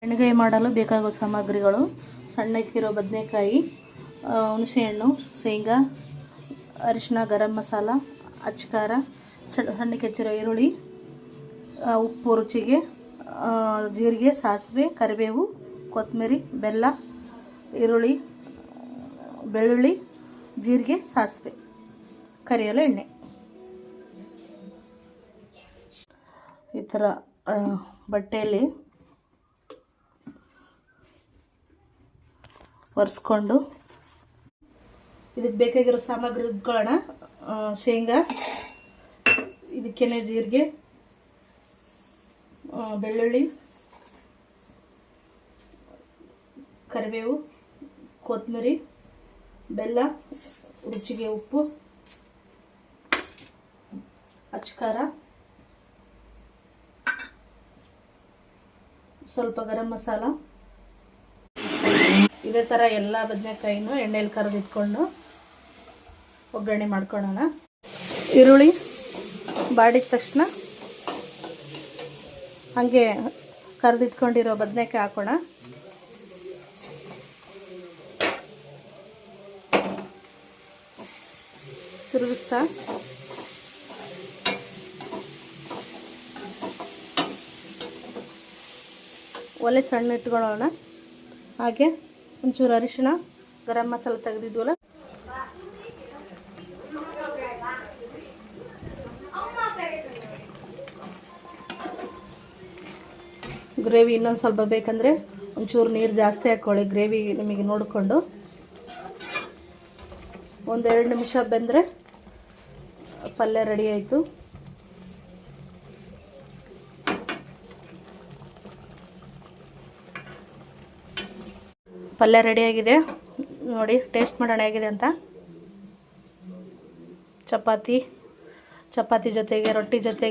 ಎಣ್ಣೆಗಾಯಿ ಮಾಡಲು ಬೇಕಾಗುವ ಸಾಮಗ್ರಿಗಳು: ಸಣ್ಣಕ್ಕಿರೋ ಬದನೆಕಾಯಿ, ಹುಣಸೆಹಣ್ಣು, ಶೇಂಗಾ, ಅರಿಶಿನ, ಗರಂ ಮಸಾಲ, ಅಚ್ಕಾರ, ಸಣ್ಣಕ್ಕೆ ಹೆಚ್ಚಿರೋ ಈರುಳ್ಳಿ, ಉಪ್ಪು ರುಚಿಗೆ, ಜೀರಿಗೆ, ಸಾಸಿವೆ, ಕರಿಬೇವು, ಕೊತ್ತಂಬರಿ, ಬೆಲ್ಲ, ಈರುಳ್ಳಿ, ಬೆಳ್ಳುಳ್ಳಿ, ಜೀರಿಗೆ, ಸಾಸಿವೆ, ಕರಿಯಲು ಎಣ್ಣೆ. ಈ ಥರ ಬಟ್ಟೆಯಲ್ಲಿ ಒರೆಸ್ಕೊಂಡು ಇದಕ್ಕೆ ಬೇಕಾಗಿರೋ ಸಾಮಗ್ರಿ ಇಟ್ಕೊಳ್ಳೋಣ. ಶೇಂಗಾ, ಇದಕ್ಕೇನೆ ಜೀರಿಗೆ, ಬೆಳ್ಳುಳ್ಳಿ, ಕರಿಬೇವು, ಕೊತ್ತಂಬರಿ, ಬೆಲ್ಲ, ರುಚಿಗೆ ಉಪ್ಪು, ಅಚ್ಕಾರ, ಸ್ವಲ್ಪ ಗರಂ ಮಸಾಲ. ಇದೇ ಥರ ಎಲ್ಲ ಬದನೆಕಾಯಿನೂ ಎಣ್ಣೆಯಲ್ಲಿ ಕರೆದಿಟ್ಕೊಂಡು ಒಗ್ಗರಣೆ ಮಾಡ್ಕೊಳ್ಳೋಣ. ಈರುಳ್ಳಿ ಬಾಡಿದ ತಕ್ಷಣ ಹಾಗೆ ಕರೆದಿಟ್ಕೊಂಡಿರೋ ಬದನೆಕಾಯಿ ಹಾಕೋಣ. ತಿರುಗಿಸ್ತಾ ಒಲೆ ಸಣ್ಣ ಇಟ್ಕೊಳ್ಳೋಣ. ಹಾಗೆ ಒಂಚೂರು ಅರಿಶಿನ, ಗರಂ ಮಸಾಲ ತೆಗೆದಿದ್ವಲ್ಲ, ಗ್ರೇವಿ ಇನ್ನೊಂದು ಸ್ವಲ್ಪ ಬೇಕಂದರೆ ಒಂಚೂರು ನೀರು ಜಾಸ್ತಿ ಹಾಕ್ಕೊಳ್ಳಿ. ಗ್ರೇವಿ ನಿಮಗೆ ನೋಡಿಕೊಂಡು 1-2 ನಿಮಿಷ ಬೆಂದರೆ ಪಲ್ಯ ರೆಡಿ ಆಯಿತು. ಪಲ್ಯ ರೆಡಿಯಾಗಿದೆ ನೋಡಿ, ಟೇಸ್ಟ್ ಮಾಡೋಣ ಹೇಗಿದೆ ಅಂತ. ಚಪಾತಿ ಜೊತೆಗೆ, ರೊಟ್ಟಿ ಜೊತೆಗೆ